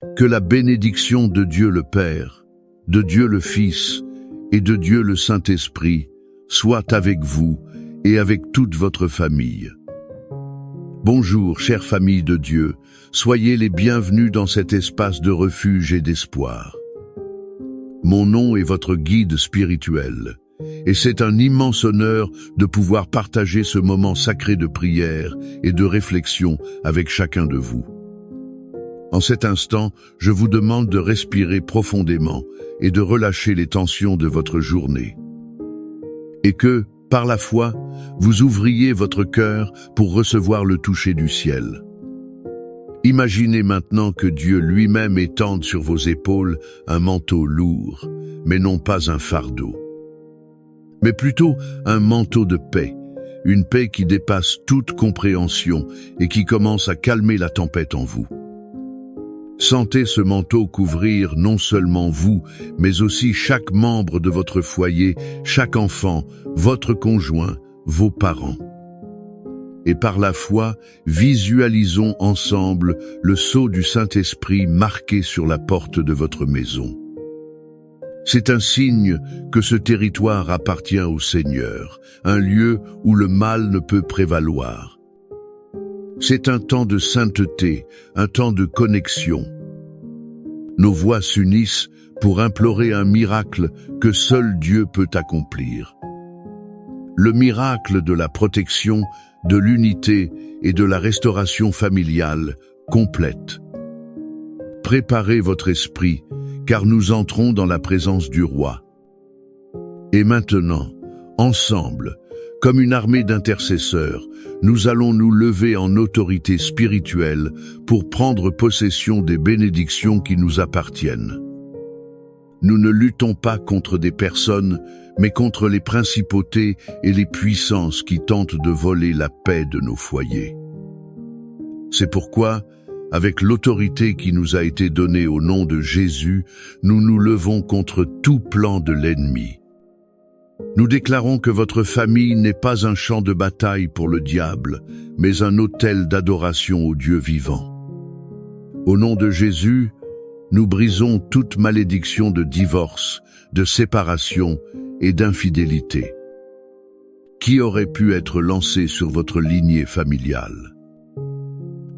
Que la bénédiction de Dieu le Père, de Dieu le Fils et de Dieu le Saint-Esprit soit avec vous et avec toute votre famille. Bonjour, chère famille de Dieu, soyez les bienvenus dans cet espace de refuge et d'espoir. Mon nom est votre guide spirituel, et c'est un immense honneur de pouvoir partager ce moment sacré de prière et de réflexion avec chacun de vous. En cet instant, je vous demande de respirer profondément et de relâcher les tensions de votre journée. Et que, par la foi, vous ouvriez votre cœur pour recevoir le toucher du ciel. Imaginez maintenant que Dieu lui-même étende sur vos épaules un manteau lourd, mais non pas un fardeau, mais plutôt un manteau de paix, une paix qui dépasse toute compréhension et qui commence à calmer la tempête en vous. Sentez ce manteau couvrir non seulement vous, mais aussi chaque membre de votre foyer, chaque enfant, votre conjoint, vos parents. Et par la foi, visualisons ensemble le sceau du Saint-Esprit marqué sur la porte de votre maison. C'est un signe que ce territoire appartient au Seigneur, un lieu où le mal ne peut prévaloir. C'est un temps de sainteté, un temps de connexion. Nos voix s'unissent pour implorer un miracle que seul Dieu peut accomplir. Le miracle de la protection, de l'unité et de la restauration familiale complète. Préparez votre esprit, car nous entrons dans la présence du Roi. Et maintenant, ensemble, comme une armée d'intercesseurs, nous allons nous lever en autorité spirituelle pour prendre possession des bénédictions qui nous appartiennent. Nous ne luttons pas contre des personnes, mais contre les principautés et les puissances qui tentent de voler la paix de nos foyers. C'est pourquoi, avec l'autorité qui nous a été donnée au nom de Jésus, nous nous levons contre tout plan de l'ennemi. Nous déclarons que votre famille n'est pas un champ de bataille pour le diable, mais un autel d'adoration au Dieu vivant. Au nom de Jésus, nous brisons toute malédiction de divorce, de séparation et d'infidélité. Qui aurait pu être lancé sur votre lignée familiale?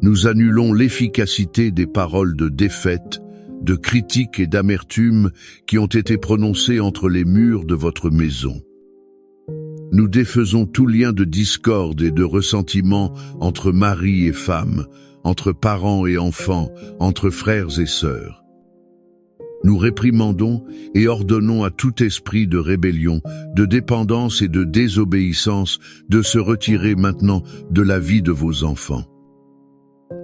Nous annulons l'efficacité des paroles de défaite, de critiques et d'amertume qui ont été prononcées entre les murs de votre maison. Nous défaisons tout lien de discorde et de ressentiment entre mari et femme, entre parents et enfants, entre frères et sœurs. Nous réprimandons et ordonnons à tout esprit de rébellion, de dépendance et de désobéissance de se retirer maintenant de la vie de vos enfants.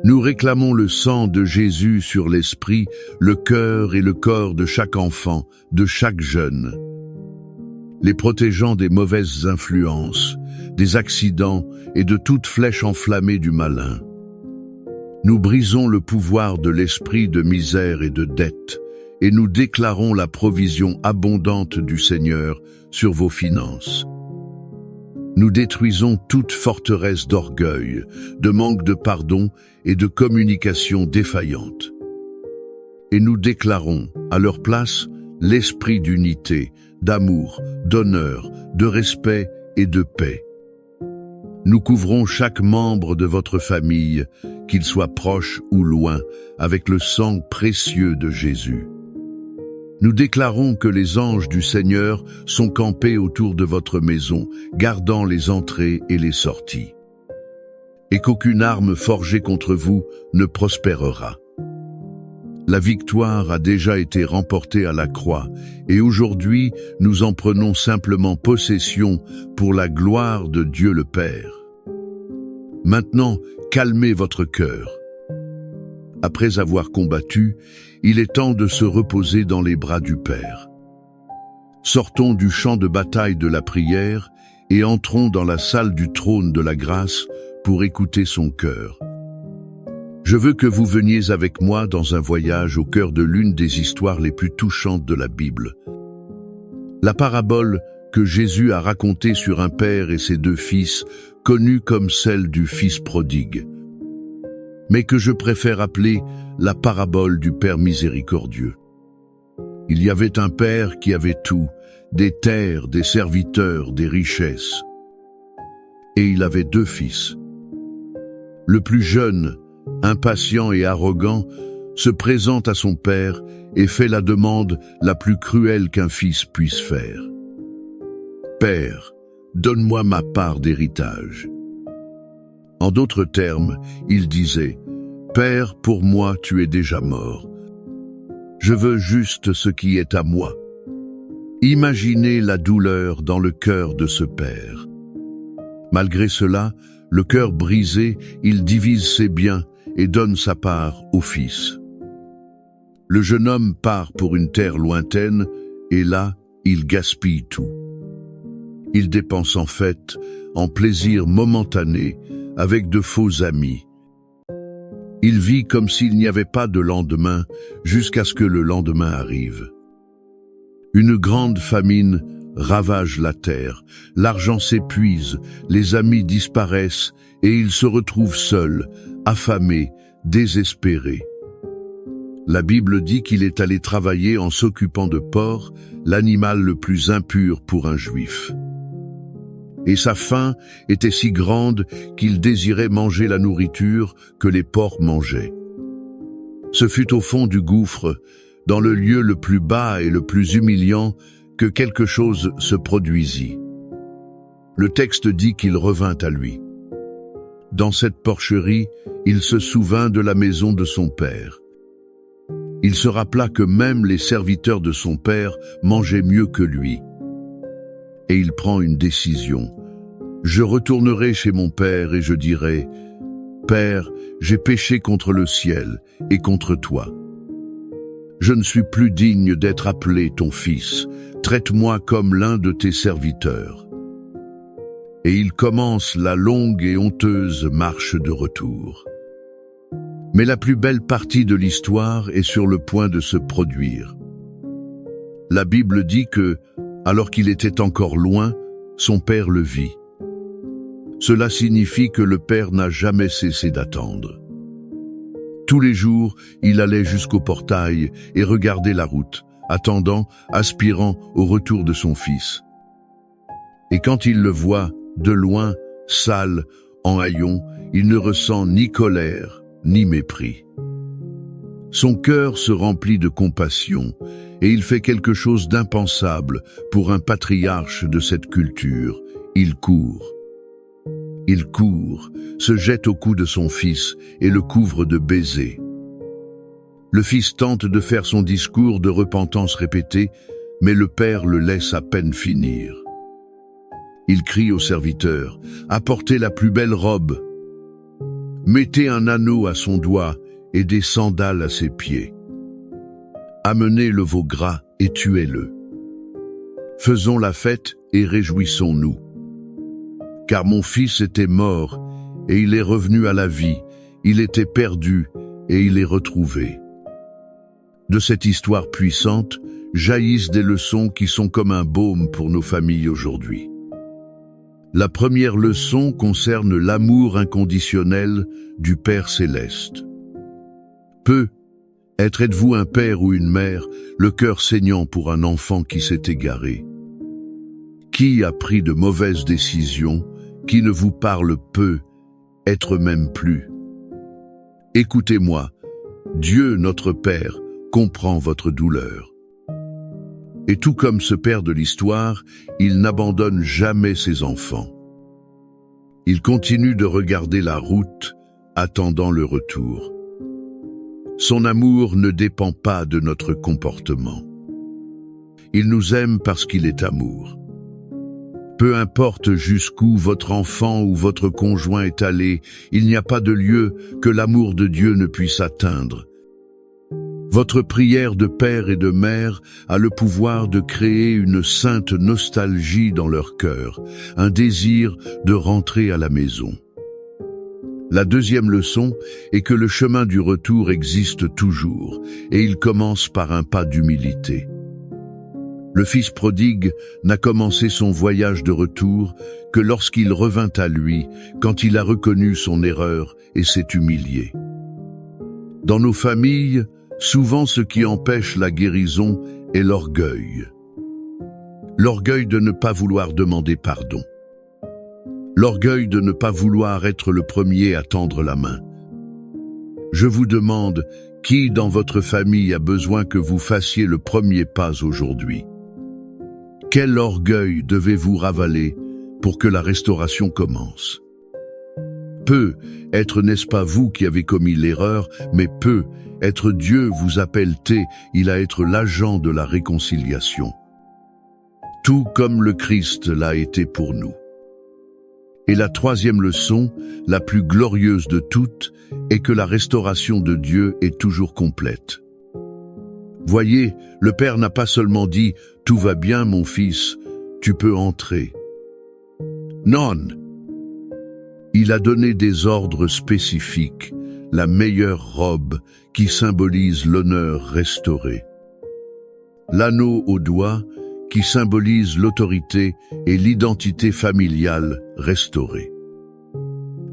Nous réclamons le sang de Jésus sur l'esprit, le cœur et le corps de chaque enfant, de chaque jeune, les protégeant des mauvaises influences, des accidents et de toute flèche enflammée du malin. Nous brisons le pouvoir de l'esprit de misère et de dette, et nous déclarons la provision abondante du Seigneur sur vos finances. Nous détruisons toute forteresse d'orgueil, de manque de pardon et de communication défaillante. Et nous déclarons, à leur place, l'esprit d'unité, d'amour, d'honneur, de respect et de paix. Nous couvrons chaque membre de votre famille, qu'il soit proche ou loin, avec le sang précieux de Jésus. Nous déclarons que les anges du Seigneur sont campés autour de votre maison, gardant les entrées et les sorties. Et qu'aucune arme forgée contre vous ne prospérera. La victoire a déjà été remportée à la croix, et aujourd'hui nous en prenons simplement possession pour la gloire de Dieu le Père. Maintenant, calmez votre cœur. Après avoir combattu, il est temps de se reposer dans les bras du Père. Sortons du champ de bataille de la prière et entrons dans la salle du trône de la grâce pour écouter son cœur. Je veux que vous veniez avec moi dans un voyage au cœur de l'une des histoires les plus touchantes de la Bible. La parabole que Jésus a racontée sur un père et ses deux fils, connue comme celle du fils prodigue. mais que je préfère appeler la parabole du Père miséricordieux. Il y avait un père qui avait tout, des terres, des serviteurs, des richesses. Et il avait 2 fils. Le plus jeune, impatient et arrogant, se présente à son père et fait la demande la plus cruelle qu'un fils puisse faire. « Père, donne-moi ma part d'héritage. » En d'autres termes, il disait, « Père, pour moi tu es déjà mort. Je veux juste ce qui est à moi. » Imaginez la douleur dans le cœur de ce père. Malgré cela, le cœur brisé, il divise ses biens et donne sa part au fils. Le jeune homme part pour une terre lointaine et là, il gaspille tout. Il dépense en fait en plaisir momentané avec de faux amis. Il vit comme s'il n'y avait pas de lendemain jusqu'à ce que le lendemain arrive. Une grande famine ravage la terre, l'argent s'épuise, les amis disparaissent et il se retrouve seul, affamé, désespéré. La Bible dit qu'il est allé travailler en s'occupant de porcs, l'animal le plus impur pour un juif. Et sa faim était si grande qu'il désirait manger la nourriture que les porcs mangeaient. Ce fut au fond du gouffre, dans le lieu le plus bas et le plus humiliant, que quelque chose se produisit. Le texte dit qu'il revint à lui. Dans cette porcherie, il se souvint de la maison de son père. Il se rappela que même les serviteurs de son père mangeaient mieux que lui. Et il prend une décision. « Je retournerai chez mon père et je dirai, « Père, j'ai péché contre le ciel et contre toi. Je ne suis plus digne d'être appelé ton fils. Traite-moi comme l'un de tes serviteurs. » Et il commence la longue et honteuse marche de retour. Mais la plus belle partie de l'histoire est sur le point de se produire. La Bible dit que, alors qu'il était encore loin, son père le vit. Cela signifie que le père n'a jamais cessé d'attendre. Tous les jours, il allait jusqu'au portail et regardait la route, attendant, aspirant au retour de son fils. Et quand il le voit, de loin, sale, en haillons, il ne ressent ni colère, ni mépris. Son cœur se remplit de compassion et il fait quelque chose d'impensable pour un patriarche de cette culture. Il court. Il court, se jette au cou de son fils et le couvre de baisers. Le fils tente de faire son discours de repentance répété, mais le père le laisse à peine finir. Il crie au serviteur, « Apportez la plus belle robe. Mettez un anneau à son doigt et des sandales à ses pieds. Amenez le veau gras et tuez-le. Faisons la fête et réjouissons-nous. Car mon fils était mort et il est revenu à la vie, il était perdu et il est retrouvé. » De cette histoire puissante jaillissent des leçons qui sont comme un baume pour nos familles aujourd'hui. La première leçon concerne l'amour inconditionnel du Père céleste. Êtes-vous un père ou une mère, le cœur saignant pour un enfant qui s'est égaré? Qui a pris de mauvaises décisions, qui ne vous parle peu, être même plus? Écoutez-moi, Dieu notre Père comprend votre douleur. Et tout comme ce père de l'histoire, il n'abandonne jamais ses enfants. Il continue de regarder la route, attendant le retour. Son amour ne dépend pas de notre comportement. Il nous aime parce qu'il est amour. Peu importe jusqu'où votre enfant ou votre conjoint est allé, il n'y a pas de lieu que l'amour de Dieu ne puisse atteindre. Votre prière de père et de mère a le pouvoir de créer une sainte nostalgie dans leur cœur, un désir de rentrer à la maison. La deuxième leçon est que le chemin du retour existe toujours, et il commence par un pas d'humilité. Le fils prodigue n'a commencé son voyage de retour que lorsqu'il revint à lui, quand il a reconnu son erreur et s'est humilié. Dans nos familles, souvent ce qui empêche la guérison est l'orgueil. L'orgueil de ne pas vouloir demander pardon. L'orgueil de ne pas vouloir être le premier à tendre la main. Je vous demande, qui dans votre famille a besoin que vous fassiez le premier pas aujourd'hui? Quel orgueil devez-vous ravaler pour que la restauration commence? Peut être, n'est-ce pas vous qui avez commis l'erreur, mais peut être Dieu vous appelle-t-il, il a être l'agent de la réconciliation. Tout comme le Christ l'a été pour nous. Et la troisième leçon, la plus glorieuse de toutes, est que la restauration de Dieu est toujours complète. Voyez, le Père n'a pas seulement dit « Tout va bien, mon fils, tu peux entrer ». Non. Il a donné des ordres spécifiques, la meilleure robe qui symbolise l'honneur restauré. L'anneau au doigt qui symbolise l'autorité et l'identité familiale restaurée.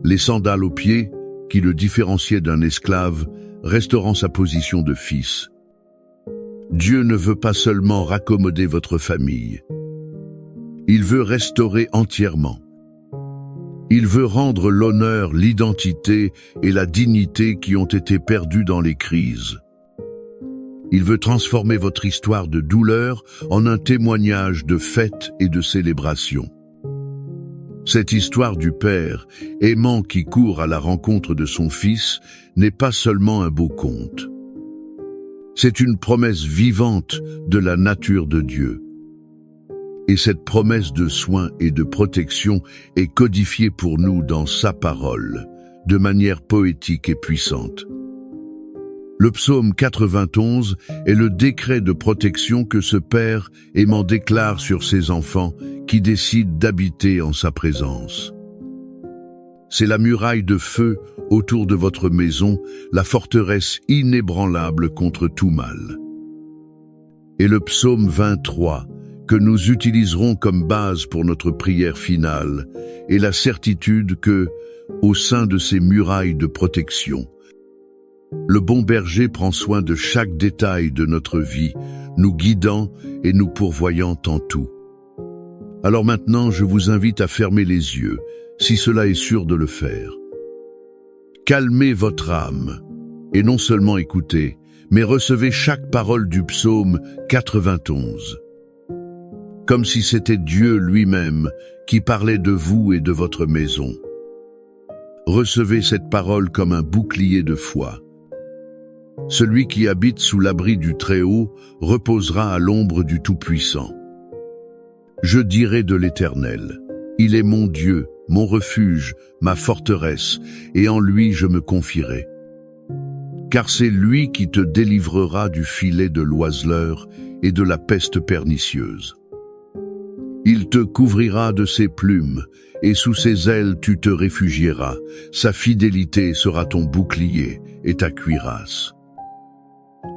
Les sandales aux pieds qui le différenciaient d'un esclave, restaurant sa position de fils. Dieu ne veut pas seulement raccommoder votre famille. Il veut restaurer entièrement. Il veut rendre l'honneur, l'identité et la dignité qui ont été perdues dans les crises. Il veut transformer votre histoire de douleur en un témoignage de fête et de célébration. Cette histoire du Père, aimant qui court à la rencontre de son Fils, n'est pas seulement un beau conte. C'est une promesse vivante de la nature de Dieu. Et cette promesse de soin et de protection est codifiée pour nous dans sa parole, de manière poétique et puissante. Le psaume 91 est le décret de protection que ce Père aimant déclare sur ses enfants qui décident d'habiter en sa présence. C'est la muraille de feu autour de votre maison, la forteresse inébranlable contre tout mal. Et le psaume 23, que nous utiliserons comme base pour notre prière finale, est la certitude que, au sein de ces murailles de protection, le bon berger prend soin de chaque détail de notre vie, nous guidant et nous pourvoyant en tout. Alors maintenant, je vous invite à fermer les yeux, si cela est sûr de le faire. Calmez votre âme, et non seulement écoutez, mais recevez chaque parole du psaume 91. Comme si c'était Dieu lui-même qui parlait de vous et de votre maison. Recevez cette parole comme un bouclier de foi. Celui qui habite sous l'abri du Très-Haut reposera à l'ombre du Tout-Puissant. Je dirai de l'Éternel, il est mon Dieu, mon refuge, ma forteresse, et en lui je me confierai. Car c'est lui qui te délivrera du filet de l'oiseleur et de la peste pernicieuse. Il te couvrira de ses plumes, et sous ses ailes tu te réfugieras. Sa fidélité sera ton bouclier et ta cuirasse.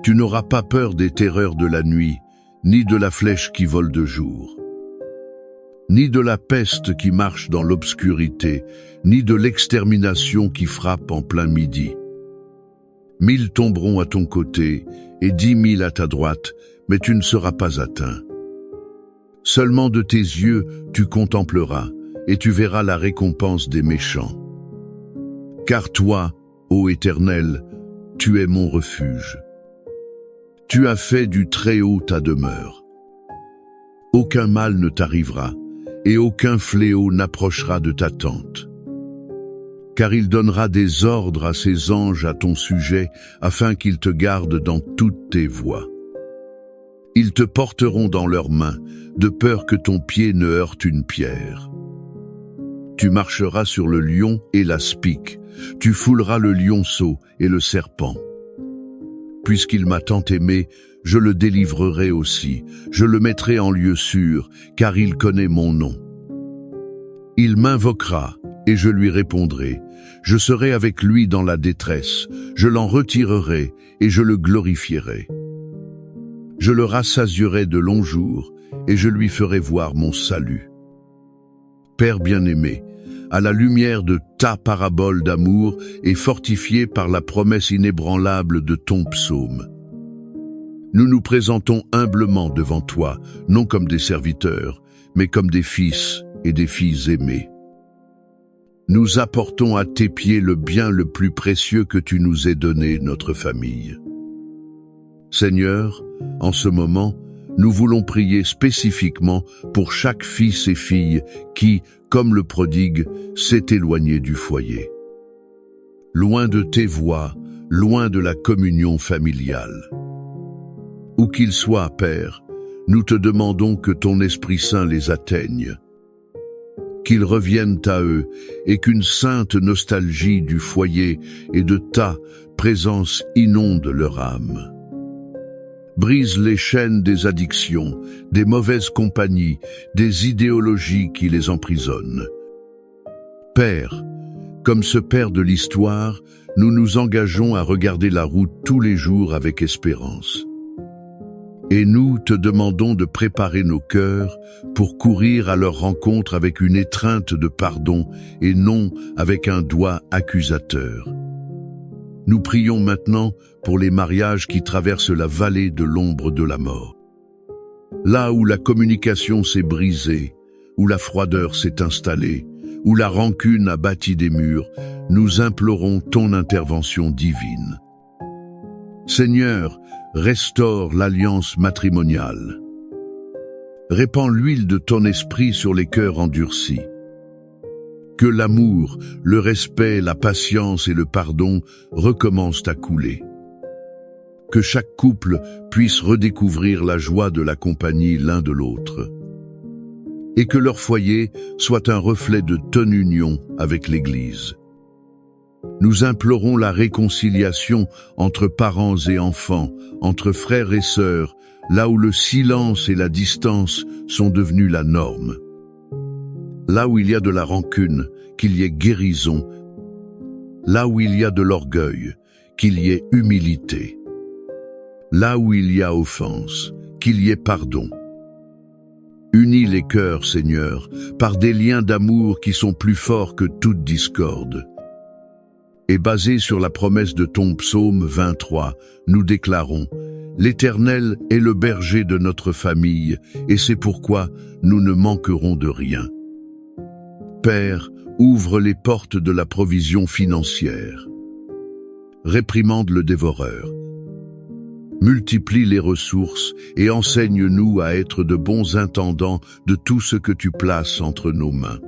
Tu n'auras pas peur des terreurs de la nuit, ni de la flèche qui vole de jour, ni de la peste qui marche dans l'obscurité, ni de l'extermination qui frappe en plein midi. 1000 tomberont à ton côté et 10 000 à ta droite, mais tu ne seras pas atteint. Seulement de tes yeux tu contempleras, et tu verras la récompense des méchants. Car toi, ô Éternel, tu es mon refuge. Tu as fait du Très-Haut ta demeure. Aucun mal ne t'arrivera, et aucun fléau n'approchera de ta tente. Car il donnera des ordres à ses anges à ton sujet, afin qu'ils te gardent dans toutes tes voies. Ils te porteront dans leurs mains, de peur que ton pied ne heurte une pierre. Tu marcheras sur le lion et l'aspic, tu fouleras le lionceau et le serpent. Puisqu'il m'a tant aimé, je le délivrerai aussi, je le mettrai en lieu sûr, car il connaît mon nom. Il m'invoquera, et je lui répondrai. Je serai avec lui dans la détresse, je l'en retirerai, et je le glorifierai. Je le rassasierai de longs jours, et je lui ferai voir mon salut. Père bien-aimé, à la lumière de ta parabole d'amour et fortifiés par la promesse inébranlable de ton psaume. Nous nous présentons humblement devant toi, non comme des serviteurs, mais comme des fils et des filles aimés. Nous apportons à tes pieds le bien le plus précieux que tu nous aies donné, notre famille. Seigneur, en ce moment, nous voulons prier spécifiquement pour chaque fils et fille qui, comme le prodigue, s'est éloigné du foyer. Loin de tes voies, loin de la communion familiale. Où qu'ils soient, Père, nous te demandons que ton Esprit Saint les atteigne, qu'ils reviennent à eux et qu'une sainte nostalgie du foyer et de ta présence inonde leur âme. Brise les chaînes des addictions, des mauvaises compagnies, des idéologies qui les emprisonnent. Père, comme ce Père de l'histoire, nous nous engageons à regarder la route tous les jours avec espérance. Et nous te demandons de préparer nos cœurs pour courir à leur rencontre avec une étreinte de pardon et non avec un doigt accusateur. Nous prions maintenant pour les mariages qui traversent la vallée de l'ombre de la mort. Là où la communication s'est brisée, où la froideur s'est installée, où la rancune a bâti des murs, nous implorons ton intervention divine. Seigneur, restaure l'alliance matrimoniale. Répands l'huile de ton esprit sur les cœurs endurcis. Que l'amour, le respect, la patience et le pardon recommencent à couler. Que chaque couple puisse redécouvrir la joie de la compagnie l'un de l'autre. Et que leur foyer soit un reflet de ton union avec l'Église. Nous implorons la réconciliation entre parents et enfants, entre frères et sœurs, là où le silence et la distance sont devenus la norme. Là où il y a de la rancune, qu'il y ait guérison. Là où il y a de l'orgueil, qu'il y ait humilité. Là où il y a offense, qu'il y ait pardon. Unis les cœurs, Seigneur, par des liens d'amour qui sont plus forts que toute discorde. Et basés sur la promesse de ton psaume 23, nous déclarons « L'Éternel est le berger de notre famille, et c'est pourquoi nous ne manquerons de rien. » Père, ouvre les portes de la provision financière. Réprimande le dévoreur. Multiplie les ressources et enseigne-nous à être de bons intendants de tout ce que tu places entre nos mains.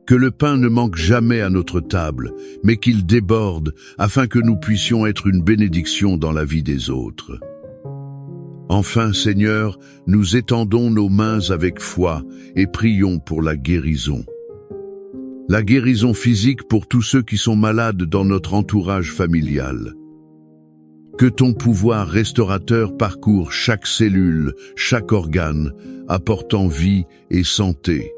Que le pain ne manque jamais à notre table, mais qu'il déborde afin que nous puissions être une bénédiction dans la vie des autres. Enfin, Seigneur, nous étendons nos mains avec foi et prions pour la guérison. La guérison physique pour tous ceux qui sont malades dans notre entourage familial. Que ton pouvoir restaurateur parcourt chaque cellule, chaque organe, apportant vie et santé.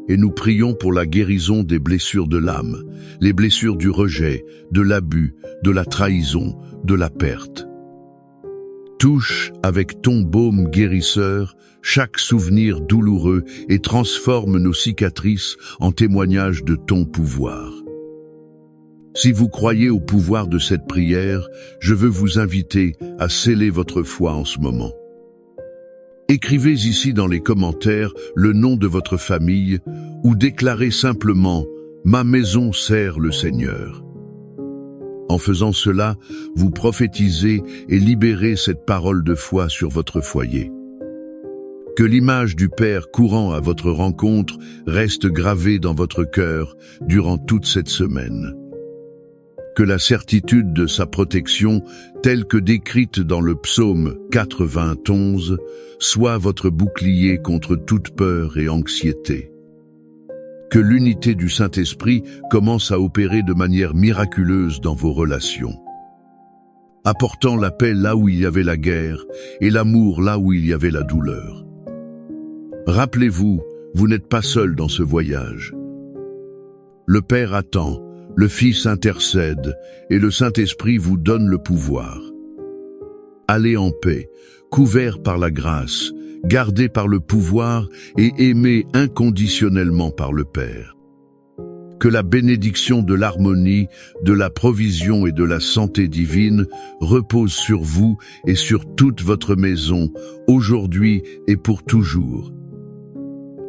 Et nous prions pour la guérison des blessures de l'âme, les blessures du rejet, de l'abus, de la trahison, de la perte. Touche avec ton baume guérisseur chaque souvenir douloureux et transforme nos cicatrices en témoignage de ton pouvoir. Si vous croyez au pouvoir de cette prière, je veux vous inviter à sceller votre foi en ce moment. Écrivez ici dans les commentaires le nom de votre famille ou déclarez simplement « Ma maison sert le Seigneur ». En faisant cela, vous prophétisez et libérez cette parole de foi sur votre foyer. Que l'image du Père courant à votre rencontre reste gravée dans votre cœur durant toute cette semaine. Que la certitude de sa protection, telle que décrite dans le psaume 91, soit votre bouclier contre toute peur et anxiété. Que l'unité du Saint-Esprit commence à opérer de manière miraculeuse dans vos relations, apportant la paix là où il y avait la guerre et l'amour là où il y avait la douleur. Rappelez-vous, vous n'êtes pas seul dans ce voyage. Le Père attend, le Fils intercède et le Saint-Esprit vous donne le pouvoir. Allez en paix, couverts par la grâce, gardés par le pouvoir et aimés inconditionnellement par le Père. Que la bénédiction de l'harmonie, de la provision et de la santé divine repose sur vous et sur toute votre maison, aujourd'hui et pour toujours.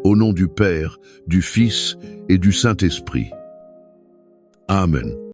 Au nom du Père, du Fils et du Saint-Esprit. Amen.